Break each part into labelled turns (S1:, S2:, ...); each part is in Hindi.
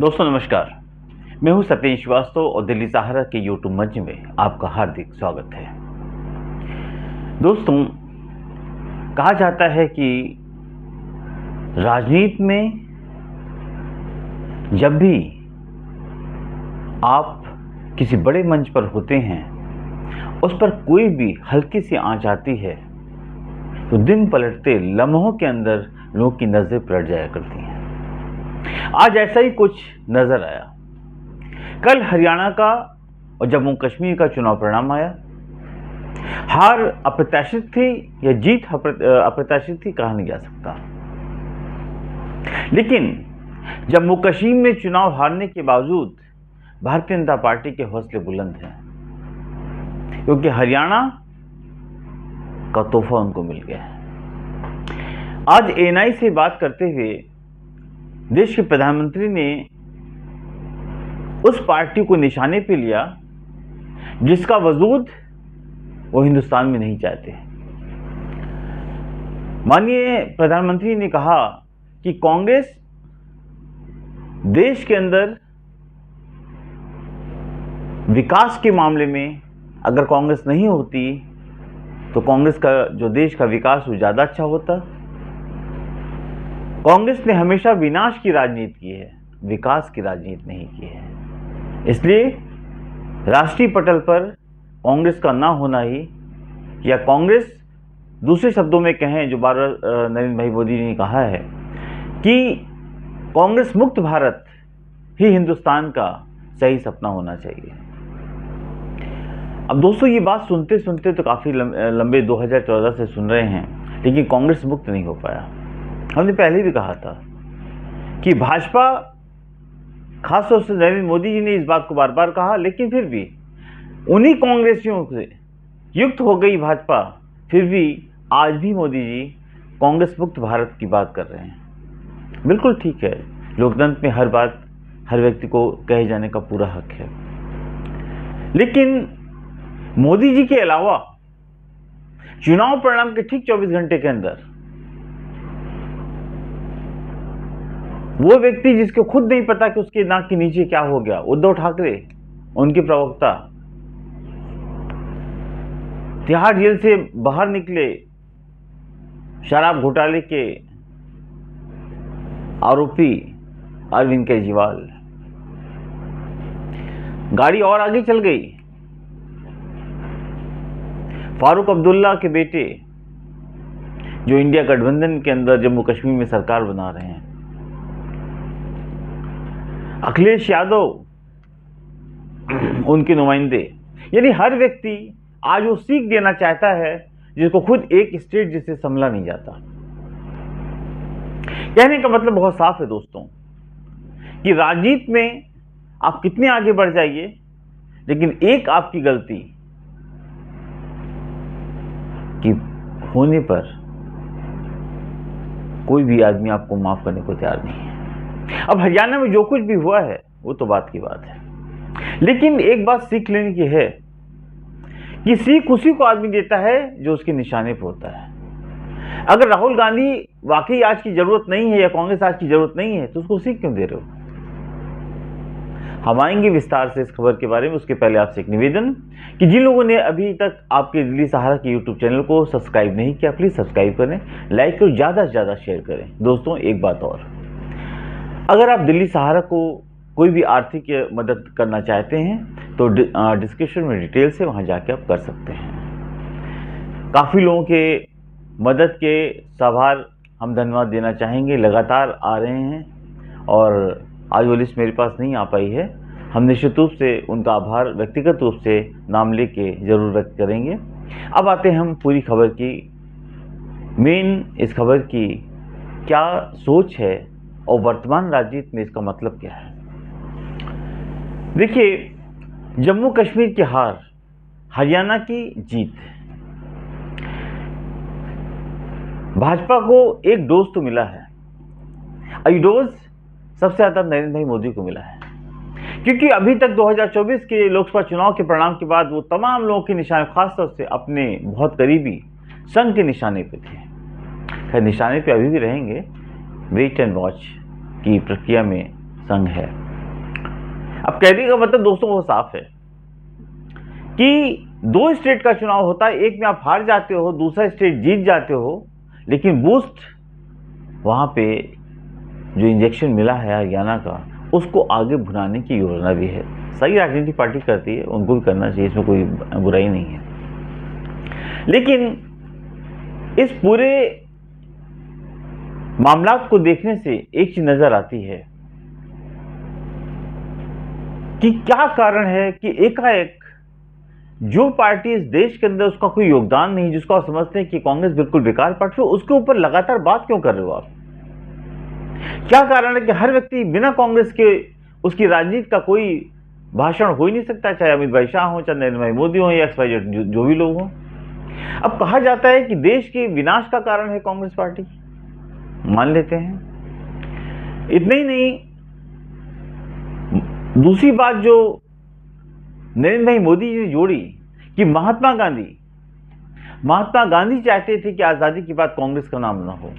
S1: दोस्तों नमस्कार। मैं हूं सत्येंद्र श्रीवास्तव और दिल्ली सहारा के यूट्यूब मंच में आपका हार्दिक स्वागत है। दोस्तों, कहा जाता है कि राजनीति में जब भी आप किसी बड़े मंच पर होते हैं, उस पर कोई भी हल्की सी आंच आती है तो दिन पलटते लम्हों के अंदर लोगों की नजरें पलट जाया करती हैं। आज ऐसा ही कुछ नजर आया। कल हरियाणा का और जम्मू कश्मीर का चुनाव परिणाम आया। हार अप्रत्याशित थी या जीत अप्रत्याशित थी, कहा नहीं जा सकता। लेकिन जम्मू कश्मीर में चुनाव हारने के बावजूद भारतीय जनता पार्टी के हौसले बुलंद हैं, क्योंकि हरियाणा का तोहफा उनको मिल गया है। आज एएनआई से बात करते हुए देश के प्रधानमंत्री ने उस पार्टी को निशाने पे लिया जिसका वजूद वो हिंदुस्तान में नहीं चाहते। माननीय प्रधानमंत्री ने कहा कि कांग्रेस देश के अंदर विकास के मामले में अगर कांग्रेस नहीं होती तो कांग्रेस का जो देश का विकास वो ज्यादा अच्छा होता। कांग्रेस ने हमेशा विनाश की राजनीति की है, विकास की राजनीति नहीं की है। इसलिए राष्ट्रीय पटल पर कांग्रेस का ना होना ही, या कांग्रेस दूसरे शब्दों में कहें जो बार बार नरेंद्र भाई मोदी जी ने कहा है कि कांग्रेस मुक्त भारत ही हिंदुस्तान का सही सपना होना चाहिए। अब दोस्तों, ये बात सुनते सुनते तो काफ़ी लंबे 2014 से सुन रहे हैं, लेकिन कांग्रेस मुक्त नहीं हो पाया। हमने पहले भी कहा था कि भाजपा, खासतौर से नरेंद्र मोदी जी ने इस बात को बार बार कहा, लेकिन फिर भी उन्हीं कांग्रेसियों से युक्त हो गई भाजपा, फिर भी आज भी मोदी जी कांग्रेस मुक्त भारत की बात कर रहे हैं। बिल्कुल ठीक है, लोकतंत्र में हर बात हर व्यक्ति को कहे जाने का पूरा हक है, लेकिन मोदी जी के अलावा चुनाव परिणाम के ठीक 24 घंटे के अंदर वो व्यक्ति जिसको खुद नहीं पता कि उसके नाक के नीचे क्या हो गया, उद्धव ठाकरे, उनके प्रवक्ता तिहाड़ जेल से बाहर निकले शराब घोटाले के आरोपी अरविंद केजरीवाल, गाड़ी और आगे चल गई। फारूक अब्दुल्ला के बेटे जो इंडिया गठबंधन के अंदर जम्मू कश्मीर में सरकार बना रहे हैं, अखिलेश यादव, उनके नुमाइंदे, यानी हर व्यक्ति आज वो सीख देना चाहता है जिसको खुद एक स्टेट जिसे संभला नहीं जाता। कहने का मतलब बहुत साफ है दोस्तों कि राजनीति में आप कितने आगे बढ़ जाइए, लेकिन एक आपकी गलती कि होने पर कोई भी आदमी आपको माफ करने को तैयार नहीं है। अब हरियाणा में जो कुछ भी हुआ है वो तो बात की बात है, लेकिन एक बात सीख लेने की है कि सीख उसी को आदमी देता है जो उसके निशाने पर होता है। अगर राहुल गांधी वाकई आज की जरूरत नहीं है या कांग्रेस आज की जरूरत नहीं है तो उसको सीख क्यों दे रहे हो? हम आएंगे विस्तार से इस खबर के बारे में। उसके पहले आपसे एक निवेदन कि जिन लोगों ने अभी तक आपके दिल्ली सहारा के यूट्यूब चैनल को सब्सक्राइब नहीं किया, प्लीज सब्सक्राइब करें, लाइक करें, ज्यादा से ज्यादा शेयर करें। दोस्तों, एक बात और, अगर आप दिल्ली सहारा को कोई भी आर्थिक मदद करना चाहते हैं तो डिस्क्रिप्शन में डिटेल्स है, वहां जाके आप कर सकते हैं। काफ़ी लोगों के मदद के सवार हम धन्यवाद देना चाहेंगे, लगातार आ रहे हैं और आज वो लिस्ट मेरे पास नहीं आ पाई है। हम निश्चित रूप से उनका आभार व्यक्तिगत रूप से नाम लेके जरूर व्यक्त करेंगे। अब आते हैं हम पूरी खबर की मेन, इस खबर की क्या सोच है और वर्तमान राजनीति में इसका मतलब क्या है। देखिए, जम्मू कश्मीर की हार, हरियाणा की जीत, भाजपा को एक डोज तो मिला है। ये डोज सबसे ज्यादा नरेंद्र भाई मोदी को मिला है, क्योंकि अभी तक 2024 के लोकसभा चुनाव के परिणाम के बाद वो तमाम लोगों के निशाने, खासतौर से अपने बहुत करीबी संघ के निशाने पे थे। निशाने पे अभी भी रहेंगे, वेट एंड वॉच की प्रक्रिया में संघ है। अब कहने का मतलब दोस्तों वो साफ है कि 2 स्टेट का चुनाव होता है, एक में आप हार जाते हो, दूसरा स्टेट जीत जाते हो, लेकिन बूस्ट वहां पे जो इंजेक्शन मिला है हरियाणा का, उसको आगे बढ़ाने की योजना भी है। सही राजनीतिक पार्टी करती है, उनको भी करना चाहिए, इसमें कोई बुराई नहीं है। लेकिन इस पूरे मामला को देखने से एक चीज नजर आती है कि क्या कारण है कि एकाएक जो पार्टी इस देश के अंदर उसका कोई योगदान नहीं, जिसको आप समझते हैं कि कांग्रेस बिल्कुल बेकार पार्टी है, उसके ऊपर लगातार बात क्यों कर रहे हो आप? क्या कारण है कि हर व्यक्ति बिना कांग्रेस के उसकी राजनीति का कोई भाषण हो ही नहीं सकता, चाहे अमित भाई शाह हो, चाहे नरेंद्र भाई मोदी हो या XYZ जो भी लोग हों। अब कहा जाता है कि देश के विनाश का कारण है कांग्रेस पार्टी, मान लेते हैं। इतना ही नहीं, दूसरी बात जो नरेंद्र भाई मोदी जी ने जोड़ी कि महात्मा गांधी चाहते थे कि आजादी के बाद कांग्रेस का नाम ना हो,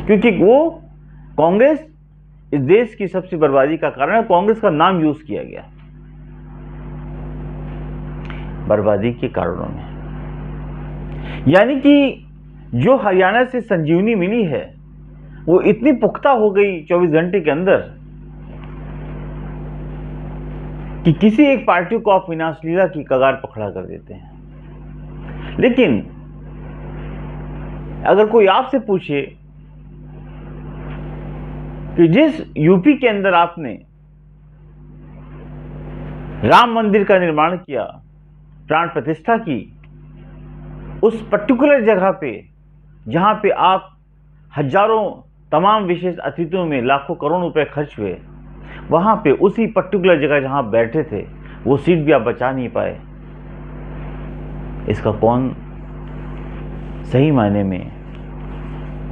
S1: क्योंकि वो कांग्रेस इस देश की सबसे बर्बादी का कारण है। कांग्रेस का नाम यूज किया गया बर्बादी के कारणों में, यानी कि जो हरियाणा से संजीवनी मिली है वो इतनी पुख्ता हो गई 24 घंटे के अंदर कि किसी एक पार्टी को आप विनाशलीला की कगार पर खड़ा कर देते हैं। लेकिन अगर कोई आपसे पूछे कि जिस यूपी के अंदर आपने राम मंदिर का निर्माण किया, प्राण प्रतिष्ठा की, उस पर्टिकुलर जगह पे जहां पे आप हजारों तमाम विशेष अतिथियों में लाखों करोड़ रुपए खर्च हुए, वहां पे उसी पर्टिकुलर जगह जहां आप बैठे थे वो सीट भी आप बचा नहीं पाए, इसका कौन सही मायने में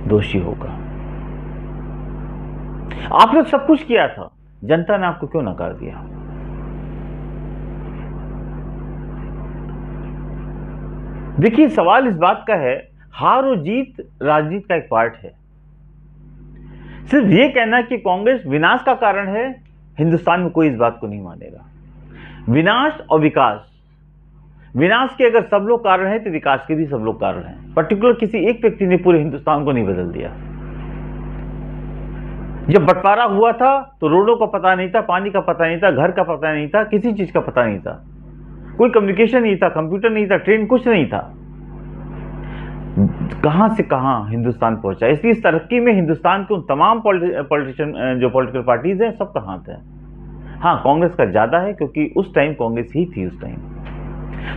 S1: दोषी होगा? आपने सब कुछ किया था, जनता ने आपको क्यों नकार दिया? देखिए, सवाल इस बात का है, हार और जीत राजनीति का एक पार्ट है। सिर्फ ये कहना कि कांग्रेस विनाश का कारण है, हिंदुस्तान में कोई इस बात को नहीं मानेगा। विनाश और विकास, विनाश के अगर सब लोग कारण हैं तो विकास के भी सब लोग कारण हैं। पर्टिकुलर किसी एक व्यक्ति ने पूरे हिंदुस्तान को नहीं बदल दिया। जब बंटवारा हुआ था तो रोडों का पता नहीं था, पानी का पता नहीं था, घर का पता नहीं था, किसी चीज का पता नहीं था, कोई कम्युनिकेशन नहीं था, कंप्यूटर नहीं था, ट्रेन कुछ नहीं था। कहां से कहां हिंदुस्तान पहुंचा। इसलिए इस तरक्की में हिंदुस्तान के उन तमाम पॉलिटिशियन जो पॉलिटिकल पार्टीज हैं सबका हाथ है। हाँ, कांग्रेस का ज्यादा है क्योंकि उस टाइम कांग्रेस ही थी उस टाइम।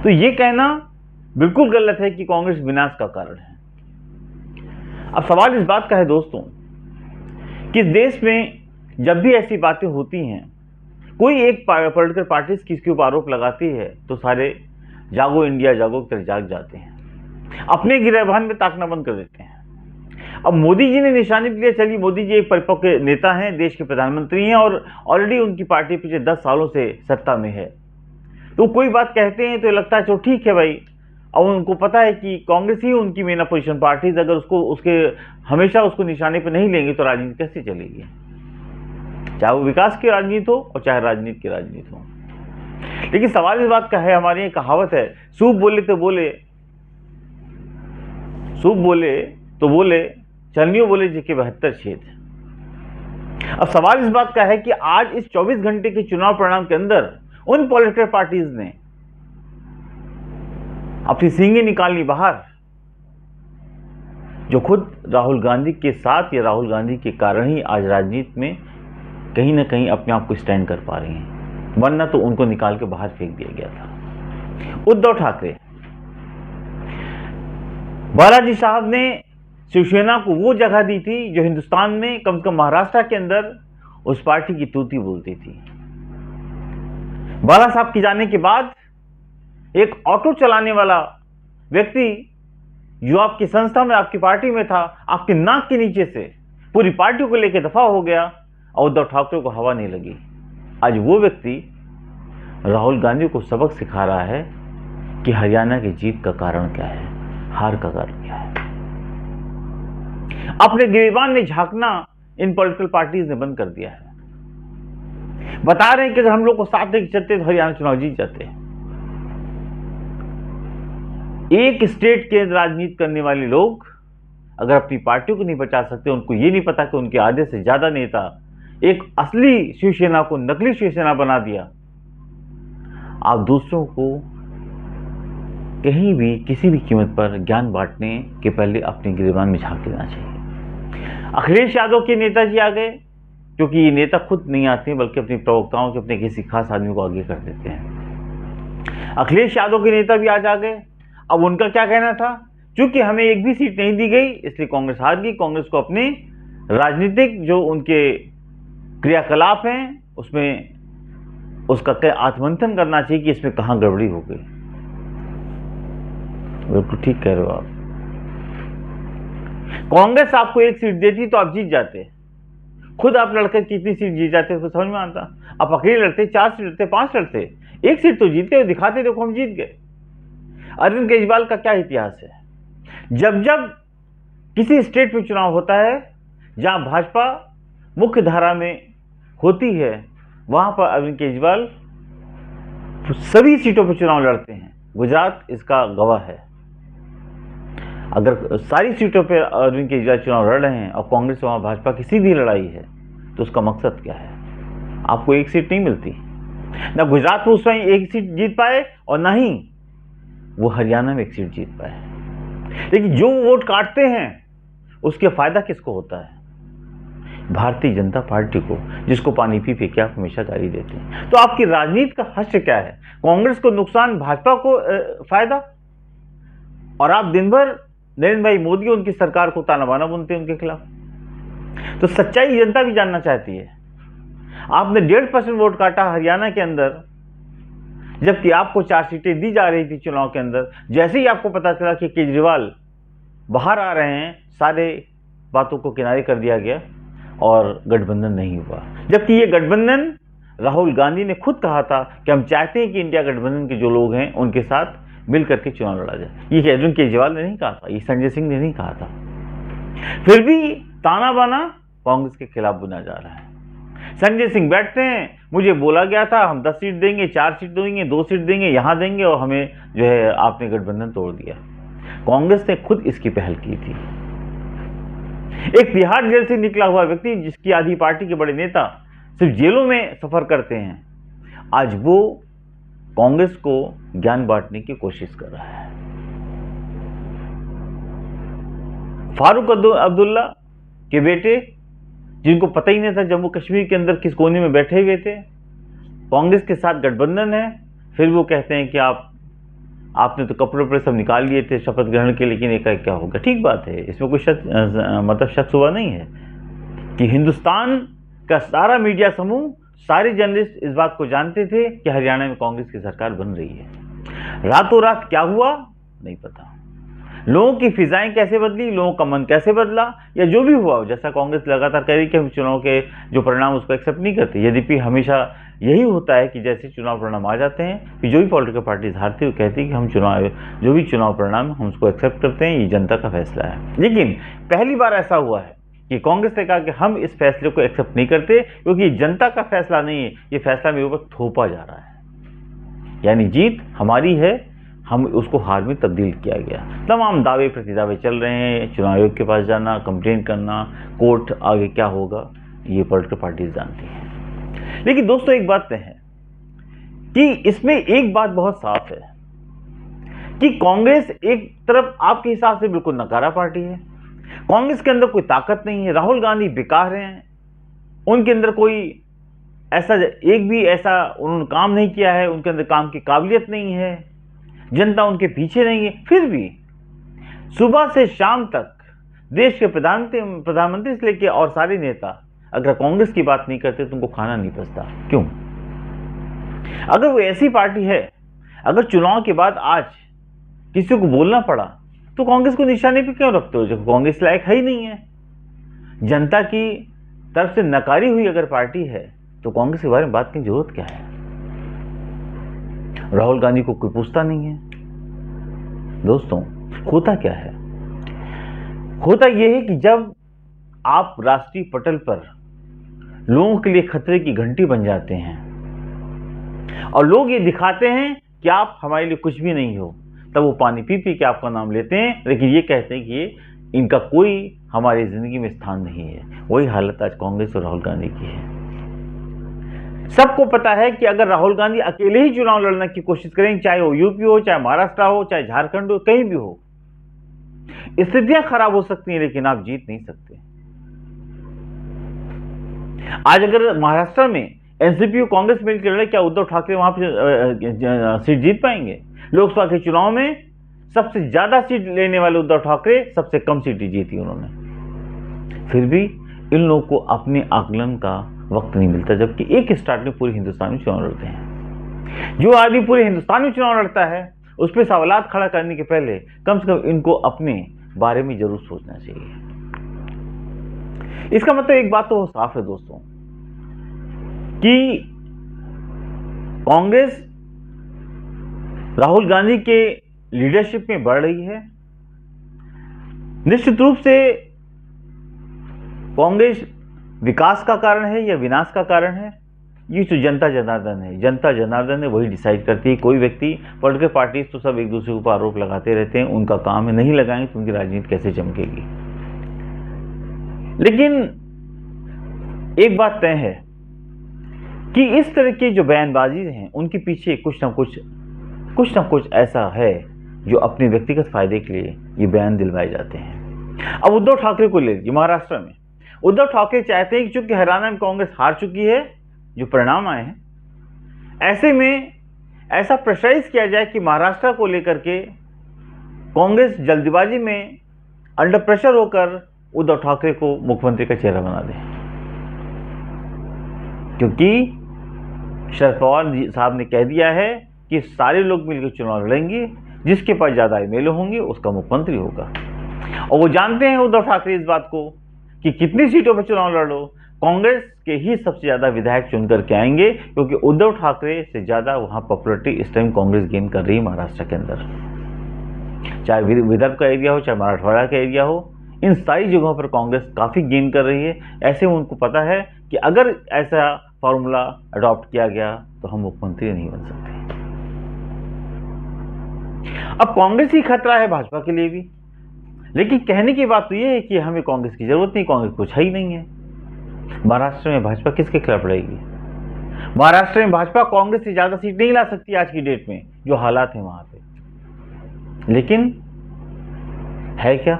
S1: तो ये कहना बिल्कुल गलत है कि कांग्रेस विनाश का कारण है। अब सवाल इस बात का है दोस्तों कि इस देश में जब भी ऐसी बातें होती हैं, कोई एक पॉलिटिकल पार्टी किसके ऊपर आरोप लगाती है तो सारे जागो इंडिया जागो की तरह जाग जाते हैं, अपने गिरहभान में ताकना बंद कर देते हैं। अब मोदी जी ने निशानी भी लिया, चलिए मोदी जी एक परिपक्व नेता हैं, देश के प्रधानमंत्री हैं और ऑलरेडी उनकी पार्टी पिछले 10 सालों से सत्ता में है, तो कोई बात कहते हैं तो लगता है चलो ठीक है भाई। और उनको पता है कि कांग्रेस ही उनकी मेन अपोजिशन पार्टीज, अगर उसके हमेशा उसको निशाने पर नहीं लेंगे तो राजनीति कैसे चलेगी, चाहे वो विकास की राजनीति हो और चाहे राजनीति की राजनीति हो। लेकिन सवाल इस बात का है, हमारी एक कहावत है, सूप बोले तो बोले चलनियों बोले जी के 72 छेद। अब सवाल इस बात का है कि आज इस 24 घंटे के चुनाव परिणाम के अंदर उन पॉलिटिकल पार्टीज ने अपनी सींगें निकालनी बाहर, जो खुद राहुल गांधी के साथ या राहुल गांधी के कारण ही आज राजनीति में कहीं ना कहीं अपने आप को स्टैंड कर पा रही हैं, वरना तो उनको निकाल के बाहर फेंक दिया गया था। उद्धव ठाकरे, बालाजी साहब ने शिवसेना को वो जगह दी थी जो हिंदुस्तान में कम से कम महाराष्ट्र के अंदर उस पार्टी की तूती बोलती थी। बाला साहब के जाने के बाद एक ऑटो चलाने वाला व्यक्ति जो आपकी संस्था में, आपकी पार्टी में था, आपके नाक के नीचे से पूरी पार्टी को लेकर दफा हो गया और उद्धव ठाकरे को हवा नहीं लगी। आज वो व्यक्ति राहुल गांधी को सबक सिखा रहा है कि हरियाणा की जीत का कारण क्या है, हार का कारण क्या है। अपने गिरेबान में झांकना इन पॉलिटिकल पार्टीज ने बंद कर दिया है। बता रहे हैं कि अगर हम लोग को साथ लेके चलते तो हरियाणा चुनाव जीत जाते। एक स्टेट के राजनीति करने वाले लोग अगर अपनी पार्टियों को नहीं बचा सकते, उनको ये नहीं पता कि उनके आधे से ज्यादा नेता एक असली शिवसेना को नकली शिवसेना बना दिया, आप दूसरों को कहीं भी किसी भी कीमत पर ज्ञान बांटने के पहले अपने गिरबान में झांक लेना चाहिए। अखिलेश यादव के नेताजी आ गए, क्योंकि ये नेता खुद नहीं आते हैं बल्कि अपने प्रवक्ताओं के अपने किसी खास आदमी को आगे कर देते हैं। अखिलेश यादव के नेता भी आज आ गए। अब उनका क्या कहना था, चूंकि हमें एक भी सीट नहीं दी गई इसलिए कांग्रेस हार गई, कांग्रेस को अपने राजनीतिक जो उनके क्रियाकलाप हैं उसमें उसका आत्ममंथन करना चाहिए कि इसमें कहां गड़बड़ी हो गई। बिल्कुल ठीक कह रहे हो आप। कांग्रेस आपको एक सीट देती तो आप जीत जाते, खुद आप लड़कर कितनी सीट जीत जाते तो समझ में आता। आप अकेले लड़ते, 4 सीट लड़ते, 5 लड़ते, एक सीट तो जीतते हो, दिखाते देखो हम जीत गए। अरविंद केजरीवाल का क्या इतिहास है, जब जब किसी स्टेट में चुनाव होता है जहां भाजपा मुख्य धारा में होती है, वहां पर अरविंद केजरीवाल सभी सीटों पर चुनाव लड़ते हैं। गुजरात इसका गवाह है। अगर सारी सीटों पर अरविंद केजरीवाल चुनाव लड़ रहे हैं और कांग्रेस वहां भाजपा की सीधी लड़ाई है, तो उसका मकसद क्या है? आपको एक सीट नहीं मिलती ना, गुजरात में उस समय एक सीट जीत पाए और ना ही वो हरियाणा में एक सीट जीत पाए। लेकिन जो वोट काटते हैं उसके फायदा किसको होता है? भारतीय जनता पार्टी को, जिसको पानी पी पी के आप हमेशा गाली देते हैं। तो आपकी राजनीति का हश्र क्या है? कांग्रेस को नुकसान, भाजपा को फायदा, और आप दिन भर नरेंद्र भाई मोदी उनकी सरकार को ताना बाना बुनते हैं उनके खिलाफ। तो सच्चाई जनता भी जानना चाहती है। आपने 1.5% वोट काटा हरियाणा के अंदर, जबकि आपको 4 सीटें दी जा रही थी चुनाव के अंदर। जैसे ही आपको पता चला कि केजरीवाल बाहर आ रहे हैं, सारे बातों को किनारे कर दिया गया और गठबंधन नहीं हुआ। जबकि ये गठबंधन राहुल गांधी ने खुद कहा था कि हम चाहते हैं कि इंडिया गठबंधन के जो लोग हैं उनके साथ मिल करके चुनाव लड़ा जाए। ये अरविंद केजरीवाल ने नहीं कहा था, ये संजय सिंह ने नहीं कहा था। फिर भी ताना बाना कांग्रेस के खिलाफ बुना जा रहा है। संजय सिंह बैठते हैं, मुझे बोला गया था हम 10 सीट देंगे, 4 सीट देंगे, 2 सीट देंगे, यहां देंगे, और हमें जो है आपने गठबंधन तोड़ दिया। कांग्रेस ने खुद इसकी पहल की थी। एक तिहाड़ जेल से निकला हुआ व्यक्ति, जिसकी आधी पार्टी के बड़े नेता सिर्फ जेलों में सफर करते हैं, आज वो कांग्रेस को ज्ञान बांटने की कोशिश कर रहा है। फारूक अब्दुल्ला के बेटे, जिनको पता ही नहीं था जम्मू कश्मीर के अंदर किस कोने में बैठे हुए थे, कांग्रेस के साथ गठबंधन है, फिर वो कहते हैं कि आपने तो कपड़े वपड़े सब निकाल लिए थे शपथ ग्रहण के, लेकिन एक क्या होगा। ठीक बात है, इसमें कोई शक हुआ नहीं है कि हिंदुस्तान का सारा मीडिया समूह, सारे जर्नलिस्ट इस बात को जानते थे कि हरियाणा में कांग्रेस की सरकार बन रही है। रातों रात क्या हुआ नहीं पता, लोगों की फिजाएं कैसे बदली, लोगों का मन कैसे बदला, या जो भी हुआ, जैसा कांग्रेस लगातार कह रही कि हम चुनाव के जो परिणाम उसको एक्सेप्ट नहीं करते। यद्यपि हमेशा यही होता है कि जैसे चुनाव परिणाम आ जाते हैं कि जो भी पॉलिटिकल पार्टीज हारती है वो कहती है कि हम जो भी चुनाव परिणाम हम उसको एक्सेप्ट करते हैं, ये जनता का फैसला है। लेकिन पहली बार ऐसा हुआ है कि कांग्रेस ने कहा कि हम इस फैसले को एक्सेप्ट नहीं करते, क्योंकि जनता का फैसला नहीं है, ये फैसला मेरे ऊपर थोपा जा रहा है। यानी जीत हमारी है, हम उसको हार में तब्दील किया गया। तमाम दावे प्रतिदावे चल रहे हैं, चुनाव आयोग के पास जाना, कंप्लेन करना, कोर्ट, आगे क्या होगा ये पॉलिटिकल पार्टीज जानती हैं। लेकिन दोस्तों एक बात है कि इसमें एक बात बहुत साफ है कि कांग्रेस एक तरफ आपके हिसाब से बिल्कुल नकारा पार्टी है, कांग्रेस के अंदर कोई ताकत नहीं है, राहुल गांधी बेकार हैं, उनके अंदर कोई ऐसा एक भी ऐसा उन्होंने काम नहीं किया है, उनके अंदर काम की काबिलियत नहीं है, जनता उनके पीछे नहीं है। फिर भी सुबह से शाम तक देश के प्रधानमंत्री से लेकर और सारे नेता अगर कांग्रेस की बात नहीं करते तो उनको खाना नहीं पचता। क्यों? अगर वो ऐसी पार्टी है, अगर चुनाव के बाद आज किसी को बोलना पड़ा तो कांग्रेस को निशाने पे क्यों रखते हो, जब कांग्रेस लायक है ही नहीं है? जनता की तरफ से नकारी हुई अगर पार्टी है तो कांग्रेस के बारे में बात की जरूरत क्या है? राहुल गांधी को कोई पूछता नहीं है। दोस्तों होता क्या है? होता यह है कि जब आप राष्ट्रीय पटल पर लोगों के लिए खतरे की घंटी बन जाते हैं और लोग ये दिखाते हैं कि आप हमारे लिए कुछ भी नहीं हो, तब वो पानी पी पी के आपका नाम लेते हैं, लेकिन ये कहते हैं कि ये इनका कोई हमारी जिंदगी में स्थान नहीं है। वही हालत आज कांग्रेस और राहुल गांधी की है। सबको पता है कि अगर राहुल गांधी अकेले ही चुनाव लड़ने की कोशिश करें, चाहे वो यूपी हो, चाहे महाराष्ट्र हो, चाहे झारखंड हो, कहीं भी हो, स्थितियां खराब हो सकती हैं, लेकिन आप जीत नहीं सकते। आज अगर महाराष्ट्र में एनसीपी और कांग्रेस मिलकर लड़े, क्या उद्धव ठाकरे वहां पर सीट जीत पाएंगे? लोकसभा के चुनाव में सबसे ज्यादा सीट लेने वाले उद्धव ठाकरे सबसे कम सीटें जीती उन्होंने। फिर भी इन लोगों को अपने आकलन का वक्त नहीं मिलता, जबकि एक स्टार्ट में पूरे हिंदुस्तान में चुनाव लड़ते हैं। जो आदमी पूरे हिंदुस्तान में चुनाव लड़ता है, उस पर सवालात खड़ा करने के पहले कम से कम इनको अपने बारे में जरूर सोचना चाहिए। इसका मतलब एक बात तो साफ है दोस्तों कि कांग्रेस राहुल गांधी के लीडरशिप में बढ़ रही है। निश्चित रूप से कांग्रेस विकास का कारण है या विनाश का कारण है, ये तो जनता जनार्दन है। जनता जनार्दन है, वही डिसाइड करती है। कोई व्यक्ति, पॉलिटिकल पार्टीज तो सब एक दूसरे के ऊपर आरोप लगाते रहते हैं, उनका काम है, नहीं लगाएंगे तो उनकी राजनीति कैसे चमकेगी। लेकिन एक बात तय है कि इस तरह की जो बयानबाजी हैं, उनके पीछे कुछ ना कुछ ऐसा है जो अपने व्यक्तिगत फायदे के लिए ये बयान दिलवाए जाते हैं। अब उद्धव ठाकरे को ले लीजिए। महाराष्ट्र में उद्धव ठाकरे चाहते हैं कि चूंकि हरियाणा में कांग्रेस हार चुकी है, जो परिणाम आए हैं, ऐसे में ऐसा प्रेशराइज किया जाए कि महाराष्ट्र को लेकर के कांग्रेस जल्दबाजी में अंडर प्रेशर होकर उद्धव ठाकरे को मुख्यमंत्री का चेहरा बना दे, क्योंकि शरद पवार साहब ने कह दिया है कि सारे लोग मिलकर चुनाव लड़ेंगे, जिसके पास ज्यादा एमएलए होंगे उसका मुख्यमंत्री होगा। और वो जानते हैं उद्धव ठाकरे इस बात को कि कितनी सीटों पर चुनाव लड़ो, कांग्रेस के ही सबसे ज्यादा विधायक चुन करके आएंगे, क्योंकि उद्धव ठाकरे से ज्यादा वहां पॉपुलरिटी इस टाइम कांग्रेस गेन कर रही है महाराष्ट्र के अंदर। चाहे विदर्भ का एरिया हो, चाहे मराठवाड़ा का एरिया हो, इन सारी जगहों पर कांग्रेस काफी गेन कर रही है। ऐसे में उनको पता है कि अगर ऐसा फॉर्मूला अडॉप्ट किया गया तो हम मुख्यमंत्री नहीं बन सकते। अब कांग्रेस ही खतरा है भाजपा के लिए भी, लेकिन कहने की बात तो यह है कि हमें कांग्रेस की जरूरत नहीं, कांग्रेस कुछ है ही नहीं है। महाराष्ट्र में भाजपा किसके खिलाफ लड़ेगी? महाराष्ट्र में भाजपा कांग्रेस से ज्यादा सीट नहीं ला सकती आज की डेट में, जो हालात है वहां पे। लेकिन है क्या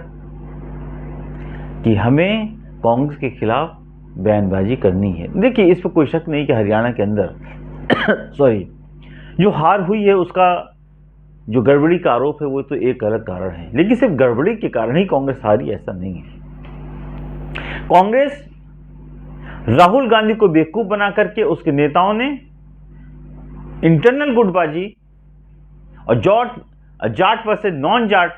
S1: कि हमें कांग्रेस के खिलाफ बयानबाजी करनी है। देखिए, इस पर कोई शक नहीं कि हरियाणा के अंदर जो हार हुई है, उसका जो गड़बड़ी का आरोप है वो तो एक अलग कारण है, लेकिन सिर्फ गड़बड़ी के कारण ही कांग्रेस हारी ऐसा नहीं है। कांग्रेस राहुल गांधी को बेवकूफ बना करके उसके नेताओं ने इंटरनल गुटबाजी और जाट वर्सेस नॉन जाट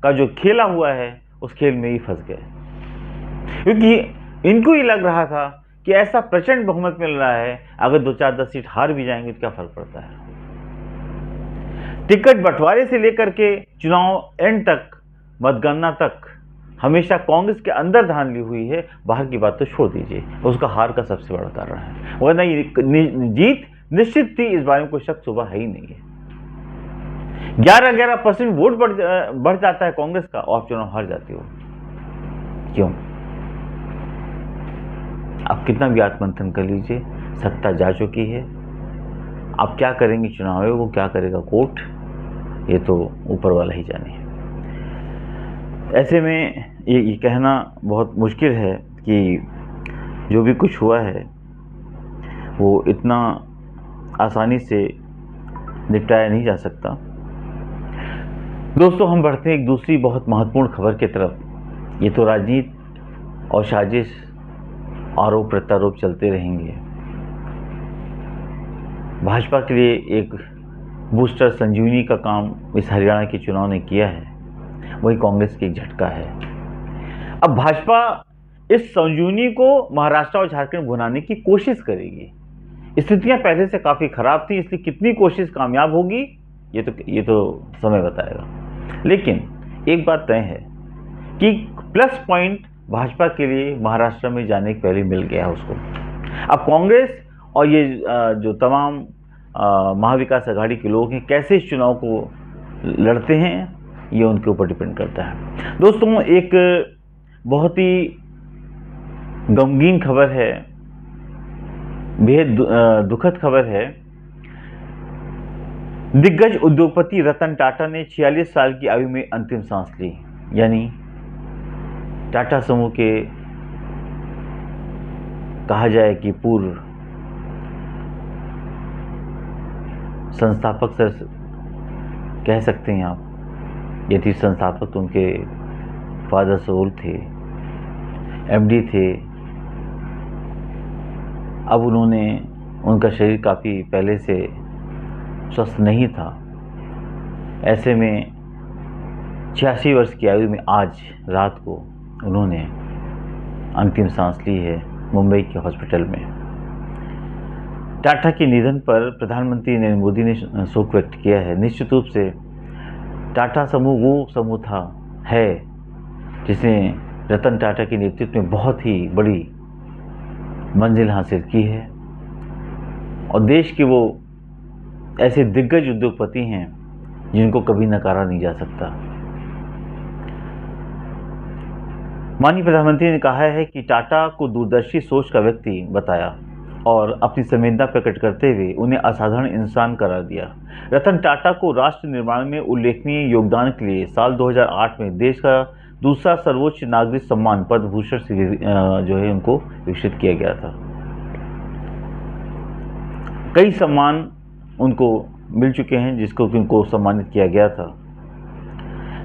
S1: का जो खेला हुआ है, उस खेल में ही फंस गए, क्योंकि इनको ही लग रहा था कि ऐसा प्रचंड बहुमत मिल रहा है, अगर 2-4-10 सीट हार भी जाएंगे तो क्या फर्क पड़ता है। टिकट बंटवारे से लेकर के चुनाव एंड तक, मतगणना तक, हमेशा कांग्रेस के अंदर धान ली हुई है। बाहर की बात तो छोड़ दीजिए, उसका हार का सबसे बड़ा कारण है, वरना जीत निश्चित थी, इस बारे में कोई शक सुबह है ही नहीं है। 11% वोट बढ़ जाता है कांग्रेस का और आप चुनाव हार जाते हो, क्यों? आप कितना भी आत्ममंथन कर लीजिए, सत्ता जा चुकी है। आप क्या करेंगे चुनाव में, वो क्या करेगा कोर्ट, ये तो ऊपर वाला ही जाने। ऐसे में ये कहना बहुत मुश्किल है कि जो भी कुछ हुआ है वो इतना आसानी से निपटाया नहीं जा सकता। दोस्तों, हम बढ़ते हैं एक दूसरी बहुत महत्वपूर्ण खबर की तरफ। ये तो राजनीति और साजिश, आरोप प्रत्यारोप चलते रहेंगे। भाजपा के लिए एक बूस्टर संजीवनी का काम इस हरियाणा के चुनाव ने किया है, वही कांग्रेस की एक झटका है। अब भाजपा इस संजीवनी को महाराष्ट्र और झारखंड बनाने की कोशिश करेगी। स्थितियां पहले से काफी खराब थी, इसलिए कितनी कोशिश कामयाब होगी ये तो समय बताएगा। लेकिन एक बात तय है कि प्लस पॉइंट भाजपा के लिए महाराष्ट्र में जाने के पहले मिल गया उसको। अब कांग्रेस और ये जो तमाम महाविकास आघाड़ी के लोग हैं कैसे इस चुनाव को लड़ते हैं, ये उनके ऊपर डिपेंड करता है। दोस्तों, एक बहुत ही गमगीन खबर है, बेहद दुखद खबर है। दिग्गज उद्योगपति रतन टाटा ने 46 साल की आयु में अंतिम सांस ली। यानी टाटा समूह के कहा जाए कि पूर्व संस्थापक सर कह सकते हैं आप, यदि संस्थापक तो उनके फादर सोल थे, एमडी थे। अब उनका शरीर काफ़ी पहले से स्वस्थ नहीं था। ऐसे में 86 वर्ष की आयु में आज रात को उन्होंने अंतिम सांस ली है मुंबई के हॉस्पिटल में। टाटा के निधन पर प्रधानमंत्री नरेंद्र मोदी ने शोक व्यक्त किया है। निश्चित रूप से टाटा समूह वो समूह है जिसने रतन टाटा के नेतृत्व में बहुत ही बड़ी मंजिल हासिल की है और देश के वो ऐसे दिग्गज उद्योगपति हैं जिनको कभी नकारा नहीं जा सकता। माननीय प्रधानमंत्री ने कहा है कि टाटा को दूरदर्शी सोच का व्यक्ति बताया और अपनी संवेदना प्रकट करते हुए उन्हें असाधारण इंसान करार दिया। रतन टाटा को राष्ट्र निर्माण में उल्लेखनीय योगदान के लिए साल 2008 में देश का दूसरा सर्वोच्च नागरिक सम्मान पद्म भूषण से जो है उनको विकसित किया गया था। कई सम्मान उनको मिल चुके हैं जिसको उनको सम्मानित किया गया था।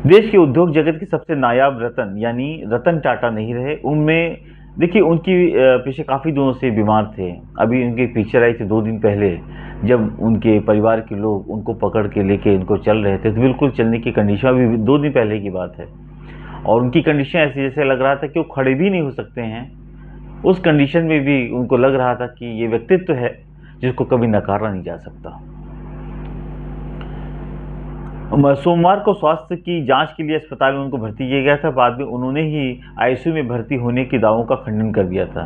S1: देश के उद्योग जगत के सबसे नायाब रतन यानी रतन टाटा नहीं रहे। उनमें देखिए, उनकी पीछे काफ़ी दिनों से बीमार थे। अभी उनकी पिक्चर आई थी 2 दिन पहले, जब उनके परिवार के लोग उनको पकड़ के लेके उनको चल रहे थे, तो बिल्कुल चलने की कंडीशन, अभी 2 दिन पहले की बात है, और उनकी कंडीशन ऐसी जैसे लग रहा था कि वो खड़े भी नहीं हो सकते हैं। उस कंडीशन में भी उनको लग रहा था कि ये व्यक्तित्व है जिसको कभी नकारा नहीं जा सकता। सोमवार को स्वास्थ्य की जांच के लिए अस्पताल में उनको भर्ती किया गया था। बाद में उन्होंने ही आईसीयू में भर्ती होने के दावों का खंडन कर दिया था,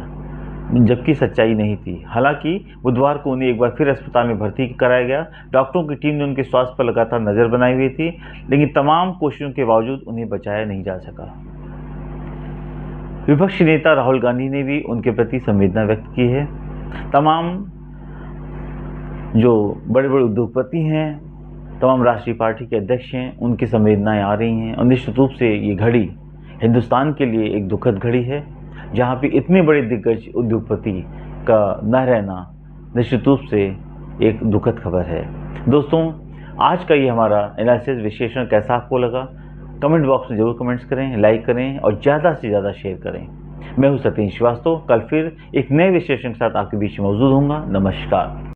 S1: जबकि सच्चाई नहीं थी। हालांकि बुधवार को उन्हें एक बार फिर अस्पताल में भर्ती कराया गया। डॉक्टरों की टीम ने उनके स्वास्थ्य पर लगातार नज़र बनाई हुई थी, लेकिन तमाम कोशिशों के बावजूद उन्हें बचाया नहीं जा सका। विपक्षी नेता राहुल गांधी ने भी उनके प्रति संवेदना व्यक्त की है। तमाम जो बड़े बड़े उद्योगपति हैं, तमाम राष्ट्रीय पार्टी के अध्यक्ष हैं, उनकी संवेदनाएं आ रही हैं और निश्चित रूप से ये घड़ी हिंदुस्तान के लिए एक दुखद घड़ी है, जहाँ पे इतने बड़े दिग्गज उद्योगपति का न रहना निश्चित रूप से एक दुखद खबर है। दोस्तों, आज का ये हमारा एनालिसिस विश्लेषण कैसा आपको लगा, कमेंट बॉक्स में जरूर कमेंट्स करें, लाइक करें और ज़्यादा से ज़्यादा शेयर करें। मैं हूँ सतीश श्रीवास्तव। कल फिर एक नए विश्लेषण के साथ आपके बीच मौजूद होऊंगा। नमस्कार।